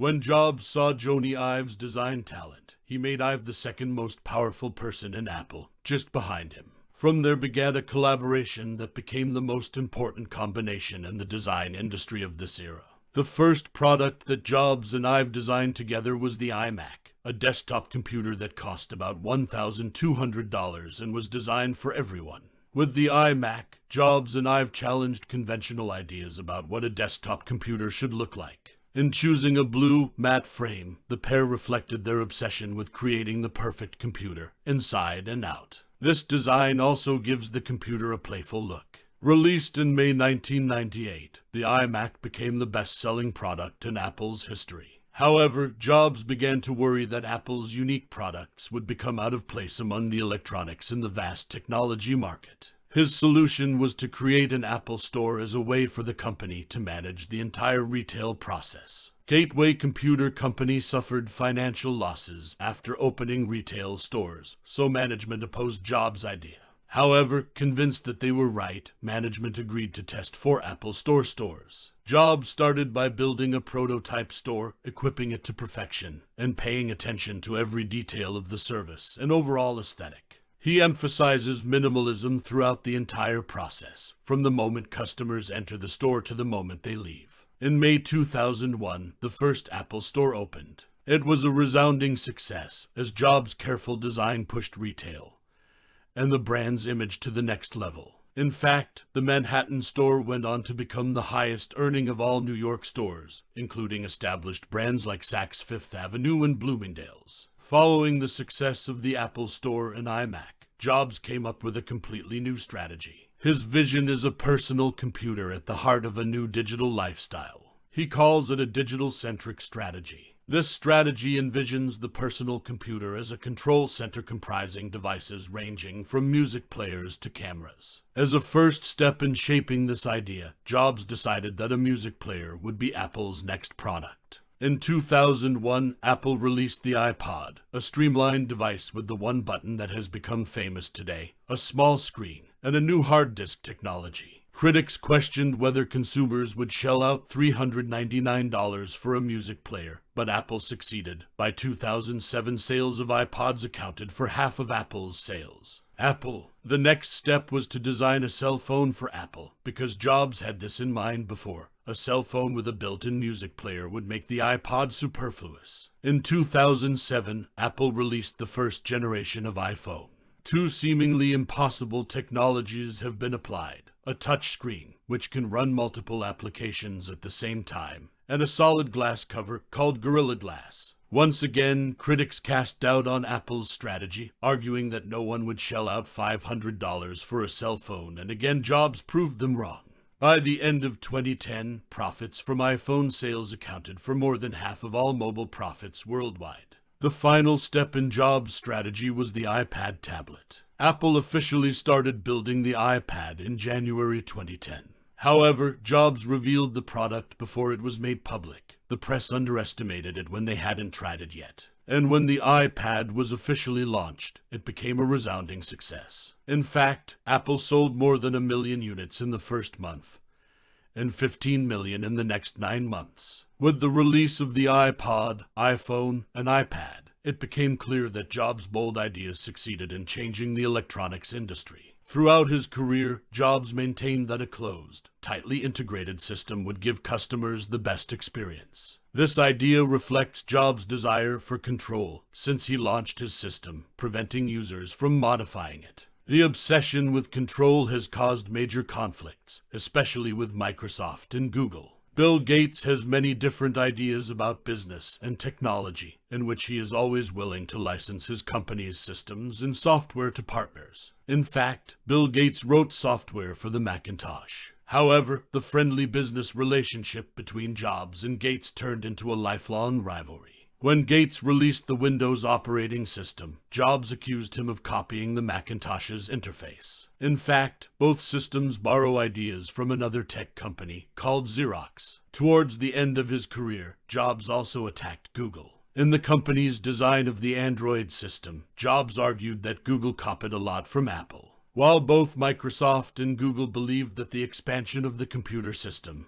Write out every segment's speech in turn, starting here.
When Jobs saw Jony Ive's design talent, he made Ive the second most powerful person in Apple, just behind him. From there began a collaboration that became the most important combination in the design industry of this era. The first product that Jobs and Ive designed together was the iMac, a desktop computer that cost about $1,200 and was designed for everyone. With the iMac, Jobs and Ive challenged conventional ideas about what a desktop computer should look like. In choosing a blue, matte frame, the pair reflected their obsession with creating the perfect computer, inside and out. This design also gives the computer a playful look. Released in May 1998, the iMac became the best-selling product in Apple's history. However, Jobs began to worry that Apple's unique products would become out of place among the electronics in the vast technology market. His solution was to create an Apple Store as a way for the company to manage the entire retail process. Gateway Computer Company suffered financial losses after opening retail stores, so management opposed Jobs' idea. However, convinced that they were right, management agreed to test 4 Apple Store stores. Jobs started by building a prototype store, equipping it to perfection, and paying attention to every detail of the service and overall aesthetic. He emphasizes minimalism throughout the entire process, from the moment customers enter the store to the moment they leave. In May 2001, the first Apple Store opened. It was a resounding success, as Jobs' careful design pushed retail and the brand's image to the next level. In fact, the Manhattan store went on to become the highest earning of all New York stores, including established brands like Saks Fifth Avenue and Bloomingdale's. Following the success of the Apple Store and iMac, Jobs came up with a completely new strategy. His vision is a personal computer at the heart of a new digital lifestyle. He calls it a digital-centric strategy. This strategy envisions the personal computer as a control center comprising devices ranging from music players to cameras. As a first step in shaping this idea, Jobs decided that a music player would be Apple's next product. In 2001, Apple released the iPod, a streamlined device with the one button that has become famous today, a small screen, and a new hard disk technology. Critics questioned whether consumers would shell out $399 for a music player, but Apple succeeded. By 2007, sales of iPods accounted for half of Apple's sales. The next step was to design a cell phone for Apple, because Jobs had this in mind before. A cell phone with a built-in music player would make the iPod superfluous. In 2007, Apple released the first generation of iPhone. 2 seemingly impossible technologies have been applied. A touchscreen, which can run multiple applications at the same time, and a solid glass cover called Gorilla Glass. Once again, critics cast doubt on Apple's strategy, arguing that no one would shell out $500 for a cell phone, and again Jobs proved them wrong. By the end of 2010, profits from iPhone sales accounted for more than half of all mobile profits worldwide. The final step in Jobs' strategy was the iPad tablet. Apple officially started building the iPad in January 2010. However, Jobs revealed the product before it was made public. The press underestimated it when they hadn't tried it yet. And when the iPad was officially launched, it became a resounding success. In fact, Apple sold more than 1 million units in the first month, and 15 million in the next 9 months. With the release of the iPod, iPhone, and iPad, it became clear that Jobs' bold ideas succeeded in changing the electronics industry. Throughout his career, Jobs maintained that a closed, tightly integrated system would give customers the best experience. This idea reflects Jobs' desire for control since he launched his system, preventing users from modifying it. The obsession with control has caused major conflicts, especially with Microsoft and Google. Bill Gates has many different ideas about business and technology, in which he is always willing to license his company's systems and software to partners. In fact, Bill Gates wrote software for the Macintosh. However, the friendly business relationship between Jobs and Gates turned into a lifelong rivalry. When Gates released the Windows operating system, Jobs accused him of copying the Macintosh's interface. In fact, both systems borrow ideas from another tech company called Xerox. Towards the end of his career, Jobs also attacked Google. In the company's design of the Android system, Jobs argued that Google copied a lot from Apple. While both Microsoft and Google believed that the expansion of the computer system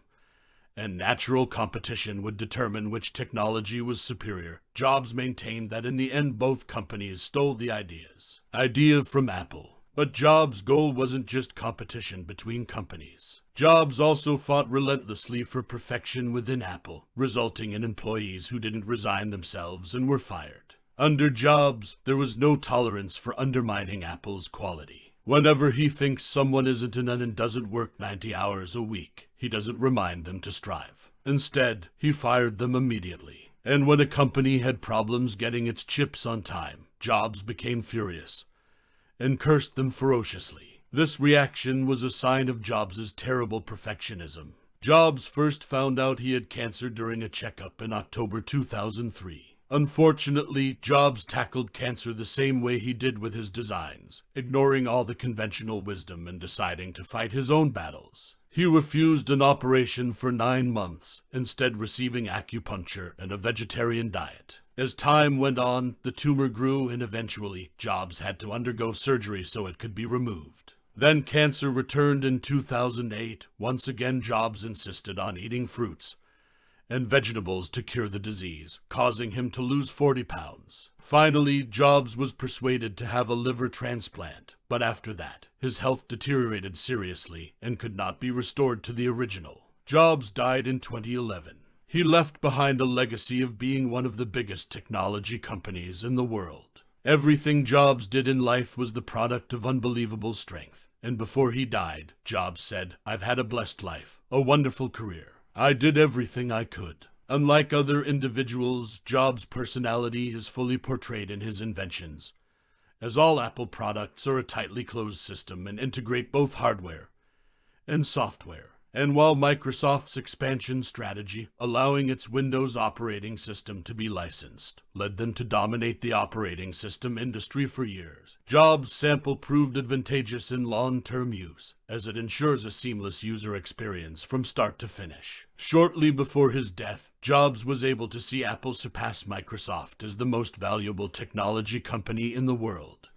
and natural competition would determine which technology was superior. Jobs maintained that in the end both companies stole the idea from Apple. But Jobs' goal wasn't just competition between companies. Jobs also fought relentlessly for perfection within Apple, resulting in employees who didn't resign themselves and were fired. Under Jobs, there was no tolerance for undermining Apple's quality. Whenever he thinks someone isn't enough and doesn't work 90 hours a week, he doesn't remind them to strive. Instead, he fired them immediately. And when a company had problems getting its chips on time, Jobs became furious and cursed them ferociously. This reaction was a sign of Jobs' terrible perfectionism. Jobs first found out he had cancer during a checkup in October 2003. Unfortunately, Jobs tackled cancer the same way he did with his designs, ignoring all the conventional wisdom and deciding to fight his own battles. He refused an operation for 9 months, instead receiving acupuncture and a vegetarian diet. As time went on, the tumor grew and eventually, Jobs had to undergo surgery so it could be removed. Then cancer returned in 2008. Once again, Jobs insisted on eating fruits and vegetables to cure the disease, causing him to lose 40 pounds. Finally, Jobs was persuaded to have a liver transplant, but after that, his health deteriorated seriously and could not be restored to the original. Jobs died in 2011. He left behind a legacy of being one of the biggest technology companies in the world. Everything Jobs did in life was the product of unbelievable strength. And before he died, Jobs said, "I've had a blessed life, a wonderful career. I did everything I could." Unlike other individuals, Jobs' personality is fully portrayed in his inventions, as all Apple products are a tightly closed system and integrate both hardware and software. And while Microsoft's expansion strategy, allowing its Windows operating system to be licensed, led them to dominate the operating system industry for years, Jobs' sample proved advantageous in long-term use, as it ensures a seamless user experience from start to finish. Shortly before his death, Jobs was able to see Apple surpass Microsoft as the most valuable technology company in the world.